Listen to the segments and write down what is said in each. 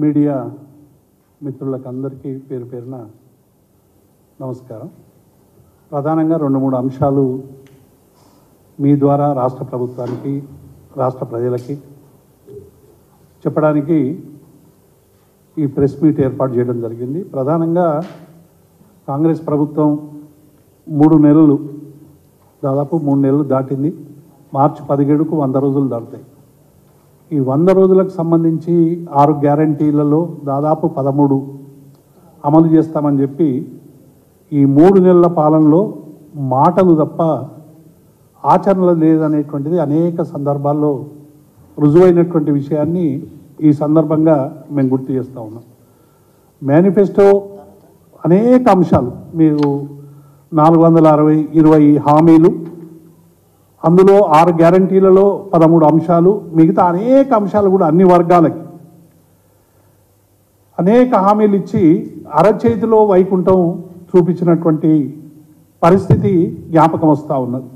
Media మిత్రులకు అందరికీ పేరు పేరున నమస్కారం. ప్రధానంగా 2-3 అంశాలు మీ ద్వారా రాష్ట్ర ప్రభుత్వానికి, రాష్ట్ర ప్రజలకి చెప్పడానికి ఈ ప్రెస్ మీట్ ఏర్పాటు చేయడం జరిగింది. ప్రధానంగా కాంగ్రెస్ ప్రభుత్వం 3 నెలలు, దాదాపు 3 నెలలు దాటింది. మార్చి 17కు 100 రోజులు దాటుతాయి. ఈ 100 రోజులకు సంబంధించి 6 గ్యారంటీలలో దాదాపు 13 అమలు చేస్తామని చెప్పి ఈ 3 నెలల పాలనలో మాటలు తప్ప ఆచరణలు లేదనేటువంటిది అనేక సందర్భాల్లో రుజువైనటువంటి విషయాన్ని ఈ సందర్భంగా మేము గుర్తు చేస్తూ ఉన్నాం. మేనిఫెస్టో అనేక అంశాలు, మీరు 420 హామీలు, అందులో 6 గ్యారంటీలలో 13 అంశాలు, మిగతా అనేక అంశాలు కూడా అన్ని వర్గాలకి అనేక హామీలు ఇచ్చి అరచేతిలో వైకుంఠం చూపించినటువంటి పరిస్థితి జ్ఞాపకం వస్తూ ఉన్నది.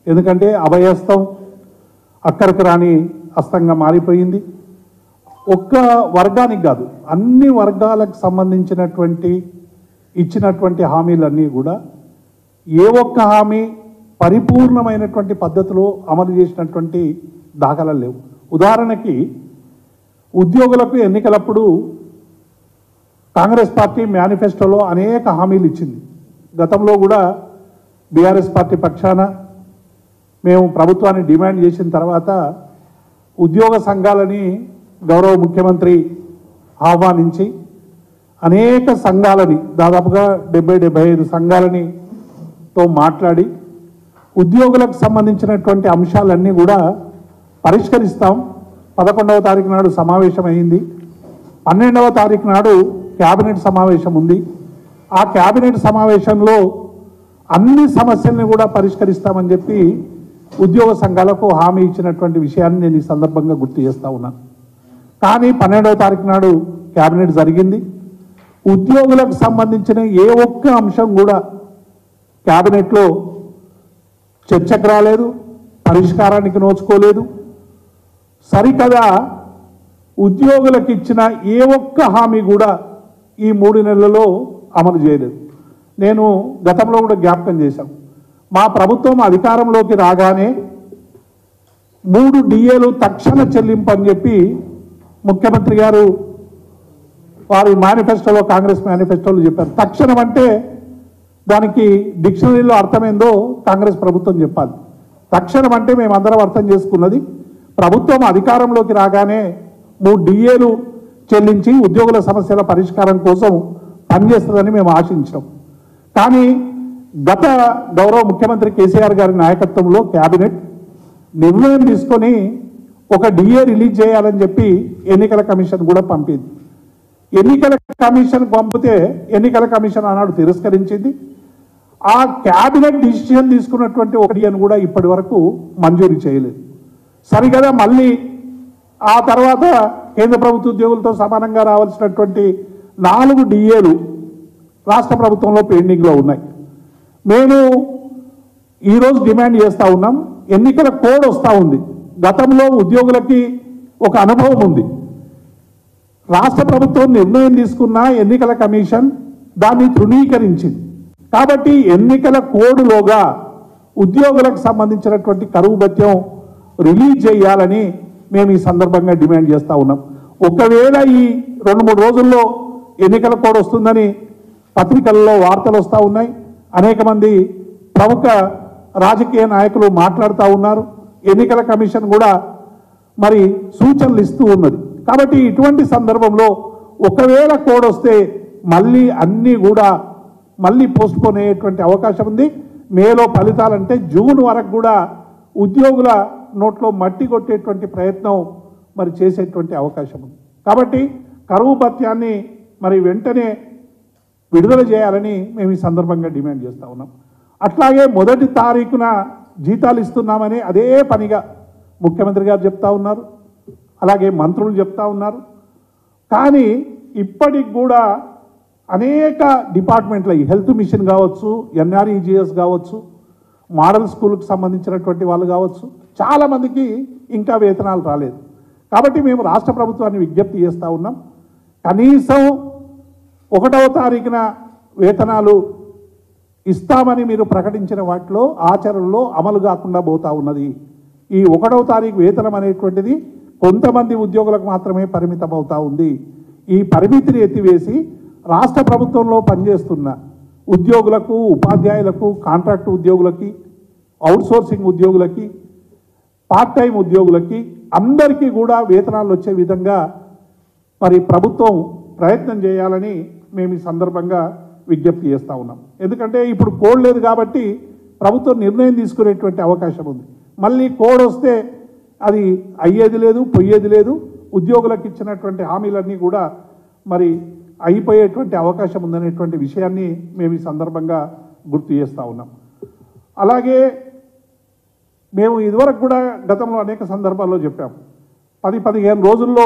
ఎందుకంటే అభయహస్తం అక్కడికి రాని హస్తంగా మారిపోయింది. ఒక్క వర్గానికి కాదు, అన్ని వర్గాలకు సంబంధించినటువంటి ఇచ్చినటువంటి హామీలన్నీ కూడా ఏ ఒక్క హామీ పరిపూర్ణమైనటువంటి పద్ధతిలో అమలు చేసినటువంటి దాఖలాలు లేవు. ఉదాహరణకి ఉద్యోగులకు ఎన్నికలప్పుడు కాంగ్రెస్ పార్టీ మేనిఫెస్టోలో అనేక హామీలు ఇచ్చింది. గతంలో కూడా బీఆర్ఎస్ పార్టీ పక్షాన మేము ప్రభుత్వాన్ని డిమాండ్ చేసిన తర్వాత ఉద్యోగ సంఘాలని గౌరవ ముఖ్యమంత్రి ఆహ్వానించి అనేక సంఘాలని, దాదాపుగా 70-75 సంఘాలని తో మాట్లాడి ఉద్యోగులకు సంబంధించినటువంటి అంశాలన్నీ కూడా పరిష్కరిస్తాం. 11వ తారీఖు నాడు సమావేశం అయింది. 12వ తారీఖు నాడు క్యాబినెట్ సమావేశం ఉంది. ఆ క్యాబినెట్ సమావేశంలో అన్ని సమస్యల్ని కూడా పరిష్కరిస్తామని చెప్పి ఉద్యోగ సంఘాలకు హామీ ఇచ్చినటువంటి విషయాన్ని నేను ఈ సందర్భంగా గుర్తు చేస్తూ ఉన్నాను. కానీ 12వ తారీఖు నాడు క్యాబినెట్ జరిగింది. ఉద్యోగులకు సంబంధించిన ఏ ఒక్క అంశం కూడా క్యాబినెట్లో చర్చకు రాలేదు, పరిష్కారానికి నోచుకోలేదు. సరికదా ఉద్యోగులకు ఇచ్చిన ఏ ఒక్క హామీ కూడా ఈ 3 నెలలలో అమలు చేయలేదు. నేను గతంలో కూడా జ్ఞాపకం చేశాం, మా ప్రభుత్వం అధికారంలోకి రాగానే 3 డిఏలు తక్షణ చెల్లింపు అని చెప్పి ముఖ్యమంత్రి గారు వారి మేనిఫెస్టోలో, కాంగ్రెస్ మేనిఫెస్టోలో చెప్పారు. తక్షణం అంటే దానికి డిక్షనరీలో అర్థమైందో కాంగ్రెస్ ప్రభుత్వం చెప్పాలి. తక్షణం అంటే మేమందరం అర్థం చేసుకున్నది, ప్రభుత్వం అధికారంలోకి రాగానే 3 డిఏలు చెల్లించి ఉద్యోగుల సమస్యల పరిష్కారం కోసం పనిచేస్తుందని మేము ఆశించాం. కానీ గత గౌరవ ముఖ్యమంత్రి కేసీఆర్ గారి నాయకత్వంలో క్యాబినెట్ నిర్ణయం తీసుకొని ఒక డిఏ రిలీజ్ చేయాలని చెప్పి ఎన్నికల కమిషన్ కూడా పంపింది. ఎన్నికల కమిషన్ పంపితే ఎన్నికల కమిషన్ ఆనాడు తిరస్కరించింది. ఆ క్యాబినెట్ డిసిషన్ తీసుకున్నటువంటి ఒక డిఏను కూడా ఇప్పటి వరకు మంజూరు చేయలేదు. సరిగదా మళ్ళీ ఆ తర్వాత కేంద్ర ప్రభుత్వ ఉద్యోగులతో సమానంగా రావాల్సినటువంటి 4 డిఏలు రాష్ట్ర ప్రభుత్వంలో పెండింగ్లో ఉన్నాయి. మేము ఈరోజు డిమాండ్ చేస్తూ ఉన్నాం, ఎన్నికల కోడ్ వస్తూ ఉంది. గతంలో ఉద్యోగులకి ఒక అనుభవం ఉంది. రాష్ట్ర ప్రభుత్వం నిర్ణయం తీసుకున్న ఎన్నికల కమిషన్ దాన్ని తృణీకరించింది. కాబట్టి ఎన్నికల కోడ్లోగా ఉద్యోగులకు సంబంధించినటువంటి కరువు భత్యం రిలీజ్ చేయాలని మేము ఈ సందర్భంగా డిమాండ్ చేస్తూ ఉన్నాం. ఒకవేళ ఈ 2-3 రోజుల్లో ఎన్నికల కోడ్ వస్తుందని పత్రికల్లో వార్తలు వస్తూ ఉన్నాయి. అనేక మంది ప్రముఖ రాజకీయ నాయకులు మాట్లాడుతూ ఉన్నారు. ఎన్నికల కమిషన్ కూడా మరి సూచనలు ఇస్తూ ఉన్నది. కాబట్టి ఇటువంటి సందర్భంలో ఒకవేళ కోడ్ వస్తే మళ్ళీ అన్నీ కూడా మళ్ళీ పోస్ట్పోన్ అయ్యేటువంటి అవకాశం ఉంది. మేలో ఫలితాలంటే జూన్ వరకు కూడా ఉద్యోగుల నోట్లో మట్టి కొట్టేటువంటి ప్రయత్నం మరి చేసేటువంటి అవకాశం ఉంది. కాబట్టి కరువు భత్యాన్ని మరి వెంటనే విడుదల చేయాలని మేము ఈ సందర్భంగా డిమాండ్ చేస్తూ ఉన్నాం. అట్లాగే 1వ తారీఖున జీతాలు ఇస్తున్నామని అదే పనిగా ముఖ్యమంత్రి గారు చెప్తా ఉన్నారు, అలాగే మంత్రులు చెప్తా ఉన్నారు. కానీ ఇప్పటికి కూడా అనేక డిపార్ట్మెంట్ల హెల్త్ మిషన్ కావచ్చు, ఎన్ఆర్ఈజిఎస్ కావచ్చు, మోడల్ స్కూల్కి సంబంధించినటువంటి వాళ్ళు కావచ్చు, చాలామందికి ఇంకా వేతనాలు రాలేదు. కాబట్టి మేము రాష్ట్ర ప్రభుత్వాన్ని విజ్ఞప్తి చేస్తూ ఉన్నాం, కనీసం 1వ తారీఖున వేతనాలు ఇస్తామని మీరు ప్రకటించిన వాటిలో ఆచరణలో అమలు కాకుండా పోతా ఉన్నది. ఈ 1వ తారీఖు వేతనం అనేటువంటిది కొంతమంది ఉద్యోగులకు మాత్రమే పరిమితం అవుతా ఉంది. ఈ పరిమితిని ఎత్తివేసి రాష్ట్ర ప్రభుత్వంలో పనిచేస్తున్న ఉద్యోగులకు, ఉపాధ్యాయులకు, కాంట్రాక్ట్ ఉద్యోగులకి, అవుట్సోర్సింగ్ ఉద్యోగులకి, పార్ట్ టైం ఉద్యోగులకి అందరికీ కూడా వేతనాలు వచ్చే విధంగా మరి ప్రభుత్వం ప్రయత్నం చేయాలని మేము ఈ సందర్భంగా విజ్ఞప్తి చేస్తూ ఉన్నాం. ఎందుకంటే ఇప్పుడు కోడ్ లేదు కాబట్టి ప్రభుత్వం నిర్ణయం తీసుకునేటువంటి అవకాశం ఉంది. మళ్ళీ కోడ్ వస్తే అది అయ్యేది లేదు, పోయేది లేదు. ఉద్యోగులకు ఇచ్చినటువంటి హామీలన్నీ కూడా మరి అయిపోయేటువంటి అవకాశం ఉందనేటువంటి విషయాన్ని మేము ఈ సందర్భంగా గుర్తు చేస్తూ ఉన్నాం. అలాగే మేము ఇదివరకు కూడా గతంలో అనేక సందర్భాల్లో చెప్పాం, 10-15 రోజుల్లో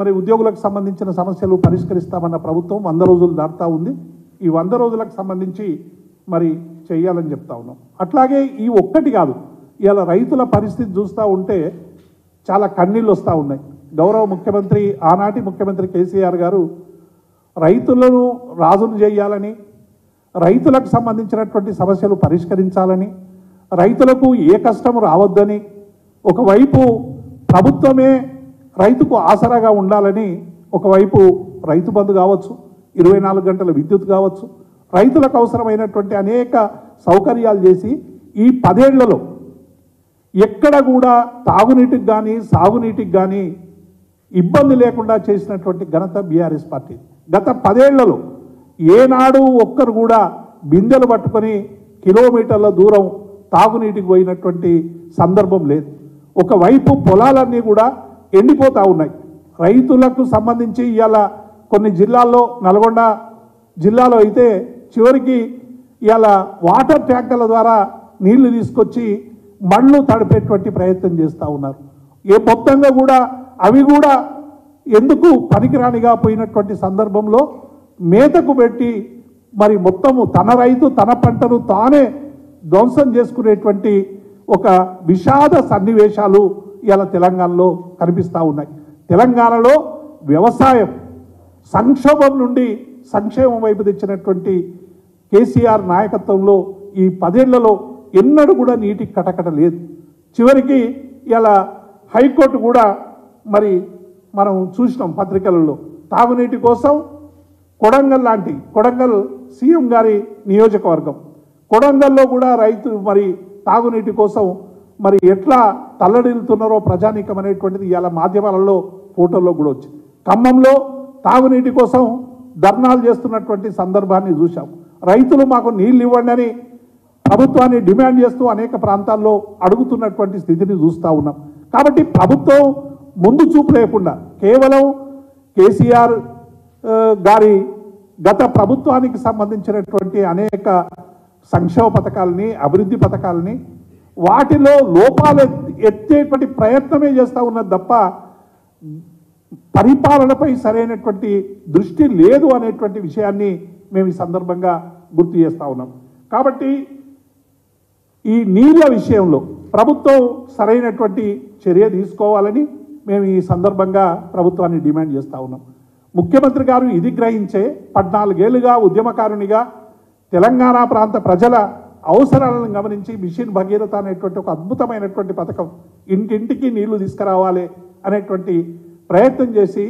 మరి ఉద్యోగులకు సంబంధించిన సమస్యలు పరిష్కరిస్తామన్న ప్రభుత్వం 100 రోజులు దాటుతూ ఉంది. ఈ 100 రోజులకు సంబంధించి మరి చేయాలని చెప్తా ఉన్నాం. అట్లాగే ఈ ఒక్కటి కాదు, ఇవాళ రైతుల పరిస్థితి చూస్తూ ఉంటే చాలా కన్నీళ్ళు వస్తూ ఉన్నాయి. గౌరవ ముఖ్యమంత్రి, ఆనాటి ముఖ్యమంత్రి కేసీఆర్ గారు రైతులను రాజును చేయాలని, రైతులకు సంబంధించినటువంటి సమస్యలు పరిష్కరించాలని, రైతులకు ఏ కష్టం రావద్దని, ఒకవైపు ప్రభుత్వమే రైతుకు ఆసరాగా ఉండాలని, ఒకవైపు రైతు బంధు కావచ్చు, 24 గంటల విద్యుత్ కావచ్చు, రైతులకు అవసరమైనటువంటి అనేక సౌకర్యాలు చేసి ఈ 10 ఏళ్లలో ఎక్కడ కూడా తాగునీటికి కానీ సాగునీటికి కానీ ఇబ్బంది లేకుండా చేసినటువంటి ఘనత బీఆర్ఎస్ పార్టీ. గత 10 ఏళ్లలో ఏనాడు ఒక్కరు కూడా బిందెలు పట్టుకొని కిలోమీటర్ల దూరం తాగునీటికి పోయినటువంటి సందర్భం లేదు. ఒకవైపు పొలాలన్నీ కూడా ఎండిపోతూ ఉన్నాయి. రైతులకు సంబంధించి ఇవాళ కొన్ని జిల్లాల్లో, నల్గొండ జిల్లాలో అయితే చివరికి ఇవాళ వాటర్ ట్యాంకర్ల ద్వారా నీళ్లు తీసుకొచ్చి మళ్ళు తడిపేటువంటి ప్రయత్నం చేస్తూ ఉన్నారు. మొత్తంగా కూడా అవి కూడా ఎందుకు పనికిరానిగా పోయినటువంటి సందర్భంలో మేతకు పెట్టి మరి మొత్తము తన రైతు తన పంటను తానే ధ్వంసం చేసుకునేటువంటి ఒక విషాద సన్నివేశాలు ఇలా తెలంగాణలో కనిపిస్తూ ఉన్నాయి. తెలంగాణలో వ్యవసాయం సంక్షోభం నుండి సంక్షేమం వైపు తెచ్చినటువంటి కేసీఆర్ నాయకత్వంలో ఈ 10 ఏళ్లలో ఎన్నడూ కూడా నీటికి కటకట లేదు. చివరికి ఇలా హైకోర్టు కూడా మరి మనం చూసినాం పత్రికలలో, తాగునీటి కోసం కొడంగల్ సీఎం గారి నియోజకవర్గం, కొడంగల్లో కూడా రైతు మరి తాగునీటి కోసం మరి ఎట్లా తల్లడిల్లుతున్నారో ప్రజానీకం అనేటువంటిది ఇలా మాధ్యమాలలో ఫోటోల్లో కూడా వచ్చింది. ఖమ్మంలో తాగునీటి కోసం ధర్నాలు చేస్తున్నటువంటి సందర్భాన్ని చూశాం. రైతులు మాకు నీళ్ళు ఇవ్వండి అని ప్రభుత్వాన్ని డిమాండ్ చేస్తూ అనేక ప్రాంతాల్లో అడుగుతున్నటువంటి స్థితిని చూస్తూ ఉన్నాం. కాబట్టి ప్రభుత్వం ముందు చూపు లేకుండా కేవలం కేసీఆర్ గారి గత ప్రభుత్వానికి సంబంధించినటువంటి అనేక సంక్షేమ పథకాలని, అభివృద్ధి పథకాలని వాటిలో లోపాలు ఎత్తేటువంటి ప్రయత్నమే చేస్తూ ఉన్నది తప్ప పరిపాలనపై సరైనటువంటి దృష్టి లేదు అనేటువంటి విషయాన్ని మేము ఈ సందర్భంగా గుర్తు చేస్తూ ఉన్నాం. కాబట్టి ఈ నీళ్ళ విషయంలో ప్రభుత్వం సరైనటువంటి చర్య తీసుకోవాలని మేము ఈ సందర్భంగా ప్రభుత్వాన్ని డిమాండ్ చేస్తూ ఉన్నాం. ముఖ్యమంత్రి గారు ఇది గ్రహించే 14 ఏళ్లుగా ఉద్యమకారునిగా తెలంగాణ ప్రాంత ప్రజల అవసరాలను గమనించి మిషన్ భగీరథ అనేటువంటి ఒక అద్భుతమైనటువంటి పథకం, ఇంటింటికి నీళ్లు తీసుకురావాలి అనేటువంటి ప్రయత్నం చేసి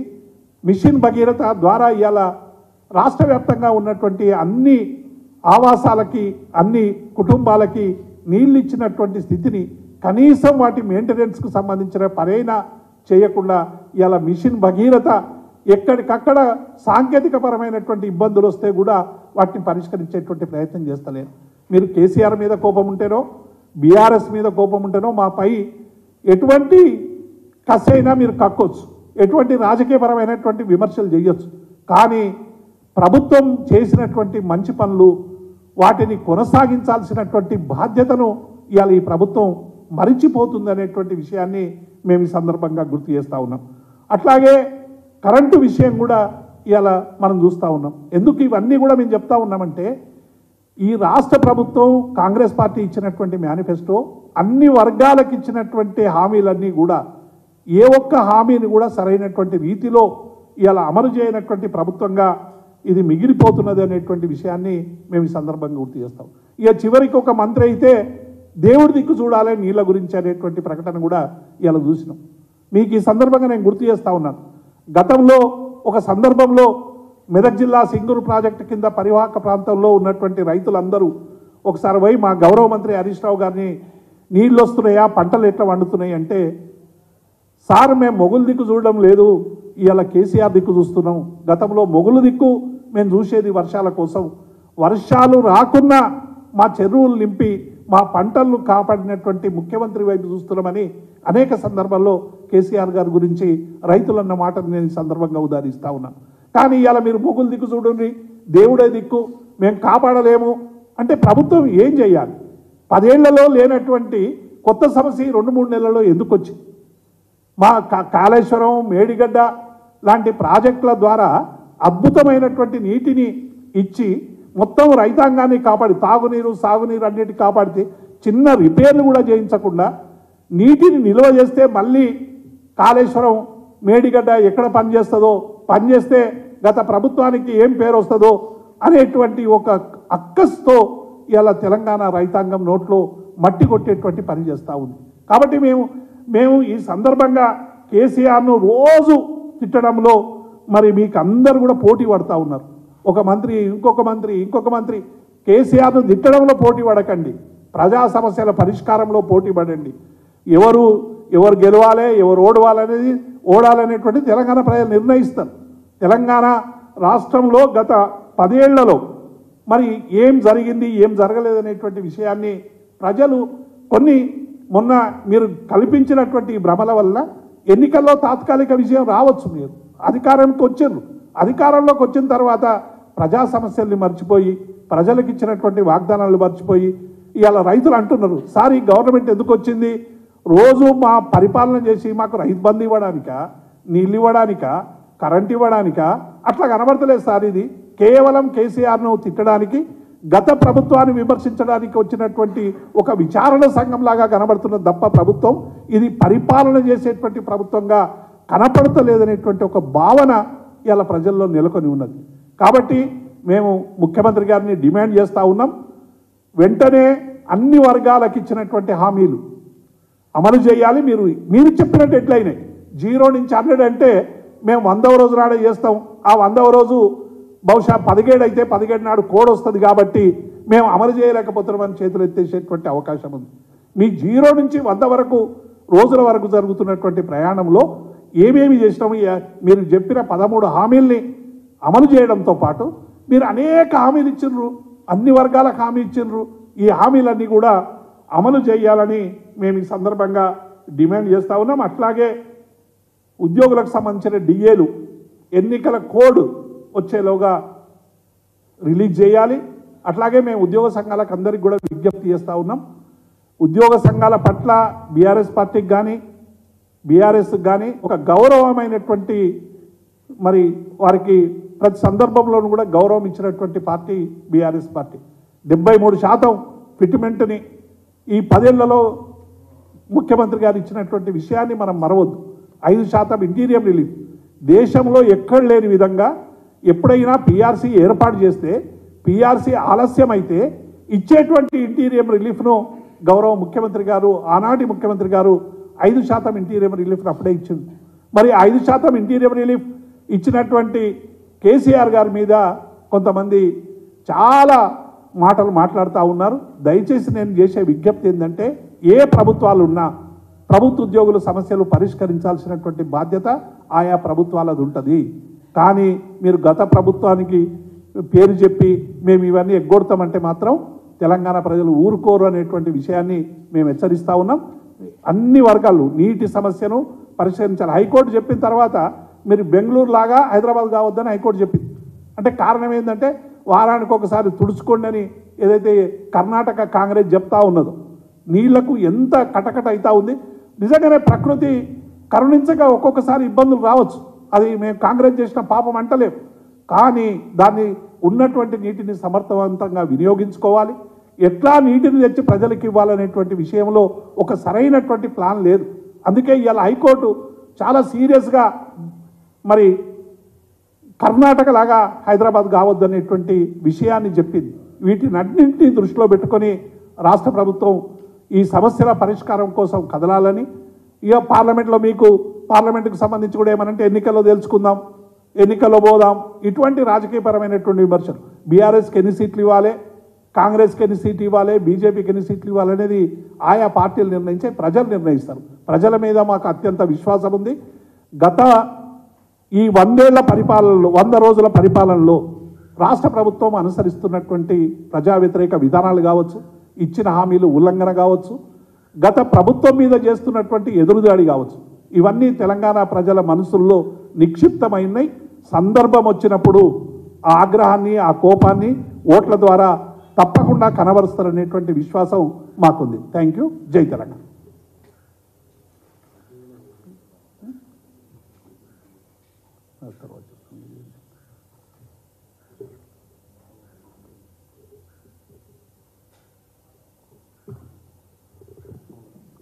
మిషన్ భగీరథ ద్వారా ఇవాళ రాష్ట్ర వ్యాప్తంగా ఉన్నటువంటి అన్ని ఆవాసాలకి, అన్ని కుటుంబాలకి నీళ్ళు ఇచ్చినటువంటి స్థితిని కనీసం వాటి మెయింటెనెన్స్కు సంబంధించిన పనైనా చేయకుండా ఇవాళ మిషన్ భగీరథ ఎక్కడికక్కడ సాంకేతికపరమైనటువంటి ఇబ్బందులు వస్తే కూడా వాటిని పరిష్కరించేటువంటి ప్రయత్నం చేస్తలేరు. మీరు కేసీఆర్ మీద కోపం ఉంటేనో, బీఆర్ఎస్ మీద కోపం ఉంటేనో మాపై ఎటువంటి కసైనా మీరు కక్కొచ్చు, ఎటువంటి రాజకీయపరమైనటువంటి విమర్శలు చేయొచ్చు. కానీ ప్రభుత్వం చేసినటువంటి మంచి పనులు వాటిని కొనసాగించాల్సినటువంటి బాధ్యతను ఇవాళ ఈ ప్రభుత్వం మరిచిపోతుందనేటువంటి విషయాన్ని మేము ఈ సందర్భంగా గుర్తు చేస్తూ ఉన్నాం. అట్లాగే కరెంటు విషయం కూడా ఇవాళ మనం చూస్తూ ఉన్నాం. ఎందుకు ఇవన్నీ కూడా మేము చెప్తా ఉన్నామంటే ఈ రాష్ట్ర ప్రభుత్వం కాంగ్రెస్ పార్టీ ఇచ్చినటువంటి మేనిఫెస్టో అన్ని వర్గాలకు ఇచ్చినటువంటి హామీలన్నీ కూడా ఏ ఒక్క హామీని కూడా సరైనటువంటి రీతిలో ఇలా అమలు చేయనటువంటి ప్రభుత్వంగా ఇది మిగిలిపోతున్నది అనేటువంటి విషయాన్ని మేము ఈ సందర్భంగా గుర్తు చేస్తాం. ఇక చివరికి ఒక మంత్రి అయితే దేవుడి దిక్కు చూడాలి నీళ్ళ గురించి అనేటువంటి ప్రకటన కూడా ఇలా చూసినాం. మీకు ఈ సందర్భంగా నేను గుర్తు చేస్తూ ఉన్నాను. గతంలో ఒక సందర్భంలో మెదక్ జిల్లా సింగూరు ప్రాజెక్టు కింద పరివాహక ప్రాంతంలో ఉన్నటువంటి రైతులందరూ ఒకసారి పోయి మా గౌరవ మంత్రి హరీష్ రావు గారిని నీళ్ళు వస్తున్నాయా, పంటలు ఎట్లా వండుతున్నాయి అంటే, సార్ మేము మొగులు దిక్కు చూడడం లేదు, ఇవాళ కేసీఆర్ దిక్కు చూస్తున్నాం. గతంలో మొగులు దిక్కు మేము చూసేది వర్షాల కోసం, వర్షాలు రాకున్నా మా చెరువులు నింపి మా పంటలను కాపాడినటువంటి ముఖ్యమంత్రి వైపు చూస్తున్నామని అనేక సందర్భాల్లో కేసీఆర్ గారి గురించి రైతులన్న మాటను నేను ఈ సందర్భంగా ఉదాహరిస్తా ఉన్నాను. కానీ ఇవాళ మీరు మొగులు దిక్కు చూడండి, దేవుడే దిక్కు, మేము కాపాడలేము అంటే ప్రభుత్వం ఏం చేయాలి? 10 ఏళ్లలో లేనటువంటి కొత్త సమస్య 2-3 నెలల్లో ఎందుకు వచ్చింది? మా కాళేశ్వరం, మేడిగడ్డ లాంటి ప్రాజెక్టుల ద్వారా అద్భుతమైనటువంటి నీటిని ఇచ్చి మొత్తం రైతాంగాన్ని కాపాడి, తాగునీరు సాగునీరు అన్నిటి కాపాడితే చిన్న రిపేర్లు కూడా చేయించకుండా నీటిని నిల్వ చేస్తే మళ్ళీ కాళేశ్వరం, మేడిగడ్డ ఎక్కడ పనిచేస్తుందో, పనిచేస్తే గత ప్రభుత్వానికి ఏం పేరు వస్తుందో అనేటువంటి ఒక అక్కస్తో ఇలా తెలంగాణ రైతాంగం నోట్లో మట్టి కొట్టేటువంటి పని చేస్తూ ఉంది. కాబట్టి మేము ఈ సందర్భంగా కేసీఆర్ను రోజు తిట్టడంలో మరి మీకు అందరూ కూడా పోటీ పడుతూ ఉన్నారు. ఒక మంత్రి ఇంకొక మంత్రి కేసీఆర్ను తిట్టడంలో పోటీ పడకండి, ప్రజా సమస్యల పరిష్కారంలో పోటీ పడండి. ఎవరు గెలవాలి, ఎవరు ఓడాలనేటువంటి తెలంగాణ ప్రజలు నిర్ణయిస్తారు. తెలంగాణ రాష్ట్రంలో గత 10 ఏళ్లలో మరి ఏం జరిగింది, ఏం జరగలేదనేటువంటి విషయాన్ని ప్రజలు మొన్న మీరు కల్పించినటువంటి భ్రమల వల్ల ఎన్నికల్లో తాత్కాలిక విజయం రావచ్చు, మీరు అధికారంలోకి వచ్చిన తర్వాత ప్రజా సమస్యల్ని మర్చిపోయి, ప్రజలకు ఇచ్చినటువంటి వాగ్దానాలు మర్చిపోయి ఇవాళ రైతులు అంటున్నారు, సార్ ఈ గవర్నమెంట్ ఎందుకు వచ్చింది, రోజు మా పరిపాలన చేసి మాకు రైతు బంధు ఇవ్వడానికా, నీళ్ళు ఇవ్వడానికా, కరెంట్ ఇవ్వడానికా? అట్లా కనబడతలేదు సార్. ఇది కేవలం కేసీఆర్ను తిట్టడానికి, గత ప్రభుత్వాన్ని విమర్శించడానికి వచ్చినటువంటి ఒక విచారణ సంఘంలాగా కనబడుతున్నది తప్ప ప్రభుత్వం ఇది పరిపాలన చేసేటువంటి ప్రభుత్వంగా కనపడతలేదనేటువంటి ఒక భావన ఇలా ప్రజల్లో నెలకొని ఉన్నది. కాబట్టి మేము ముఖ్యమంత్రి గారిని డిమాండ్ చేస్తూ ఉన్నాం, వెంటనే అన్ని వర్గాలకు ఇచ్చినటువంటి హామీలు అమలు చేయాలి. మీరు చెప్పిన డెడ్లైనే 0 నుంచి 100 అంటే మేము 100వ రోజు నాడే చేస్తాం. ఆ 100వ రోజు బహుశా 17 అయితే 17 నాడు కోడ్ వస్తుంది కాబట్టి మేము అమలు చేయలేకపోతున్నామని చేతులు ఎత్తేసేటువంటి అవకాశం ఉంది. మీ 0 నుంచి 100 వరకు రోజుల వరకు జరుగుతున్నటువంటి ప్రయాణంలో ఏమేమి చేసినాము, మీరు చెప్పిన 13 హామీల్ని అమలు చేయడంతో పాటు మీరు అనేక హామీలు ఇచ్చిండ్రు, అన్ని వర్గాలకు హామీ ఇచ్చిండ్రు. ఈ హామీలన్నీ కూడా అమలు చేయాలని మేము ఈ సందర్భంగా డిమాండ్ చేస్తూ ఉన్నాం. అట్లాగే ఉద్యోగులకు సంబంధించిన డిఏలు ఎన్నికల కోడ్ వచ్చేలోగా రిలీజ్ చేయాలి. అట్లాగే మేము ఉద్యోగ సంఘాలకు అందరికీ కూడా విజ్ఞప్తి చేస్తూ ఉన్నాం, ఉద్యోగ సంఘాల పట్ల బీఆర్ఎస్ పార్టీకి కానీ బీఆర్ఎస్కి కానీ ఒక గౌరవమైనటువంటి మరి వారికి ప్రతి సందర్భంలోనూ కూడా గౌరవం ఇచ్చినటువంటి పార్టీ బీఆర్ఎస్ పార్టీ. 73% ఫిట్మెంట్ని ఈ 10 ఏళ్లలో ముఖ్యమంత్రి గారు ఇచ్చినటువంటి విషయాన్ని మనం మరవద్దు. 5% ఇంటీరియం రిలీఫ్ దేశంలో ఎక్కడ లేని విధంగా ఎప్పుడైనా పీఆర్సీ ఏర్పాటు చేస్తే పీఆర్సీ ఆలస్యమైతే ఇచ్చేటువంటి ఇంటీరియం రిలీఫ్ను గౌరవ ముఖ్యమంత్రి గారు, ఆనాటి ముఖ్యమంత్రి గారు 5% ఇంటీరియం రిలీఫ్ను అప్పుడే ఇచ్చింది. మరి 5% ఇంటీరియం రిలీఫ్ ఇచ్చినటువంటి కేసీఆర్ గారి మీద కొంతమంది చాలా మాటలు మాట్లాడుతూ ఉన్నారు. దయచేసి నేను చేసే విజ్ఞప్తి ఏంటంటే, ఏ ప్రభుత్వాలు ఉన్నా ప్రభుత్వ ఉద్యోగుల సమస్యలు పరిష్కరించాల్సినటువంటి బాధ్యత ఆయా ప్రభుత్వాలది ఉంటుంది. కానీ మీరు గత ప్రభుత్వానికి పేరు చెప్పి మేము ఇవన్నీ ఎగ్గొడతామంటే మాత్రం తెలంగాణ ప్రజలు ఊరుకోరు అనేటువంటి విషయాన్ని మేము హెచ్చరిస్తూ ఉన్నాం. అన్ని వర్గాలు నీటి సమస్యను పరిష్కరించాలి. హైకోర్టు చెప్పిన తర్వాత మీరు బెంగళూరు లాగా హైదరాబాద్ కావద్దని హైకోర్టు చెప్పింది. అంటే కారణం ఏంటంటే వారానికి ఒకసారి తుడుచుకోండి అని ఏదైతే కర్ణాటక కాంగ్రెస్ చెప్తా ఉన్నదో, నీళ్లకు ఎంత కటకట అవుతా ఉంది. నిజంగానే ప్రకృతి కరుణించగా ఒక్కొక్కసారి ఇబ్బందులు రావచ్చు, అది మేము కాంగ్రెస్ చేసిన పాపం అంటలేము. కానీ దాన్ని ఉన్నటువంటి నీటిని సమర్థవంతంగా వినియోగించుకోవాలి, ఎట్లా నీటిని తెచ్చి ప్రజలకు ఇవ్వాలనేటువంటి విషయంలో ఒక సరైనటువంటి ప్లాన్ లేదు. అందుకే ఇవాళ హైకోర్టు చాలా సీరియస్గా మరి కర్ణాటక లాగా హైదరాబాద్ కావద్దనేటువంటి విషయాన్ని చెప్పింది. వీటినన్నింటినీ దృష్టిలో పెట్టుకొని రాష్ట్ర ప్రభుత్వం ఈ సమస్యల పరిష్కారం కోసం కదలాలని, ఇక పార్లమెంట్లో మీకు పార్లమెంటుకు సంబంధించి కూడా ఏమనంటే ఎన్నికల్లో తెలుసుకుందాం, ఎన్నికల్లో పోదాం, ఇటువంటి రాజకీయపరమైనటువంటి విమర్శలు. బీఆర్ఎస్కి ఎన్ని సీట్లు ఇవ్వాలి, కాంగ్రెస్కి ఎన్ని సీట్లు ఇవ్వాలి, బీజేపీకి ఎన్ని సీట్లు ఇవ్వాలి అనేది ఆయా పార్టీలు నిర్ణయించే ప్రజలు నిర్ణయిస్తారు. ప్రజల మీద మాకు అత్యంత విశ్వాసం ఉంది. గత ఈ 100 ఏళ్ల పరిపాలనలో 100 రోజుల పరిపాలనలో రాష్ట్ర ప్రభుత్వం అనుసరిస్తున్నటువంటి ప్రజా వ్యతిరేక విధానాలు కావచ్చు, ఇచ్చిన హామీలు ఉల్లంఘన కావచ్చు, గత ప్రభుత్వం మీద చేస్తున్నటువంటి ఎదురుదాడి కావచ్చు, ఇవన్నీ తెలంగాణ ప్రజల మనసుల్లో నిక్షిప్తమైనవి. సందర్భం వచ్చినప్పుడు ఆ ఆగ్రహాన్ని, ఆ కోపాన్ని ఓట్ల ద్వారా తప్పకుండా కనబరుస్తారనేటువంటి విశ్వాసం మాకుంది. Thank you. జై తెలంగాణ.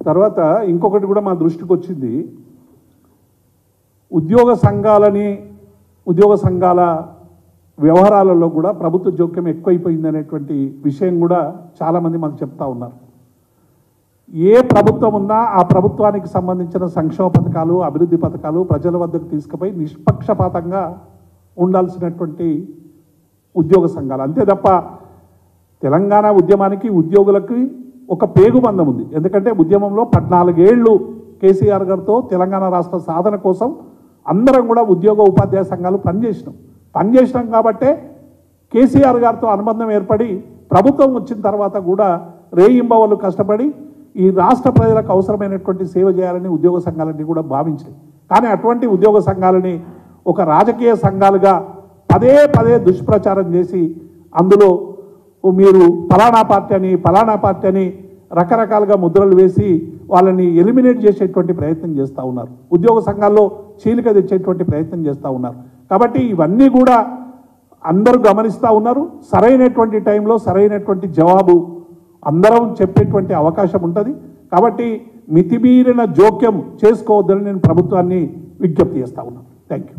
తర్వాత ఇంకొకటి కూడా మా దృష్టికి వచ్చింది. ఉద్యోగ సంఘాల వ్యవహారాలలో కూడా ప్రభుత్వ జోక్యం ఎక్కువైపోయింది అనేటువంటి విషయం కూడా చాలామంది మాకు చెప్తా ఉన్నారు. ఏ ప్రభుత్వం ఉన్నా ఆ ప్రభుత్వానికి సంబంధించిన సంక్షేమ పథకాలు, అభివృద్ధి పథకాలు ప్రజల వద్దకు తీసుకుపోయి నిష్పక్షపాతంగా ఉండాల్సినటువంటి ఉద్యోగ సంఘాలు. అంతే తప్ప తెలంగాణ ఉద్యమానికి ఉద్యోగులకి ఒక పేగుబంధం ఉంది. ఎందుకంటే ఉద్యమంలో 14 ఏళ్ళు కేసీఆర్ గారితో తెలంగాణ రాష్ట్ర సాధన కోసం అందరం కూడా ఉద్యోగ ఉపాధ్యాయ సంఘాలు పనిచేసినాం కాబట్టే కేసీఆర్ గారితో అనుబంధం ఏర్పడి ప్రభుత్వం వచ్చిన తర్వాత కూడా రేయింబవళ్ళు కష్టపడి ఈ రాష్ట్ర ప్రజలకు అవసరమైనటువంటి సేవ చేయాలని ఉద్యోగ సంఘాలన్నీ కూడా భావించాయి. కానీ అటువంటి ఉద్యోగ సంఘాలని ఒక రాజకీయ సంఘాలుగా పదే దుష్ప్రచారం చేసి అందులో మీరు ఫలానా పార్టీ అని రకరకాలుగా ముద్రలు వేసి వాళ్ళని ఎలిమినేట్ చేసేటువంటి ప్రయత్నం చేస్తూ ఉన్నారు. ఉద్యోగ సంఘాల్లో చీలిక తెచ్చేటువంటి ప్రయత్నం చేస్తూ ఉన్నారు. కాబట్టి ఇవన్నీ కూడా అందరూ గమనిస్తూ ఉన్నారు. సరైనటువంటి టైంలో సరైనటువంటి జవాబు అందరం చెప్పేటువంటి అవకాశం ఉంటుంది. కాబట్టి మితిమీరిన జోక్యం చేసుకోవద్దని నేను ప్రభుత్వాన్ని విజ్ఞప్తి చేస్తూ ఉన్నాను. Thank you.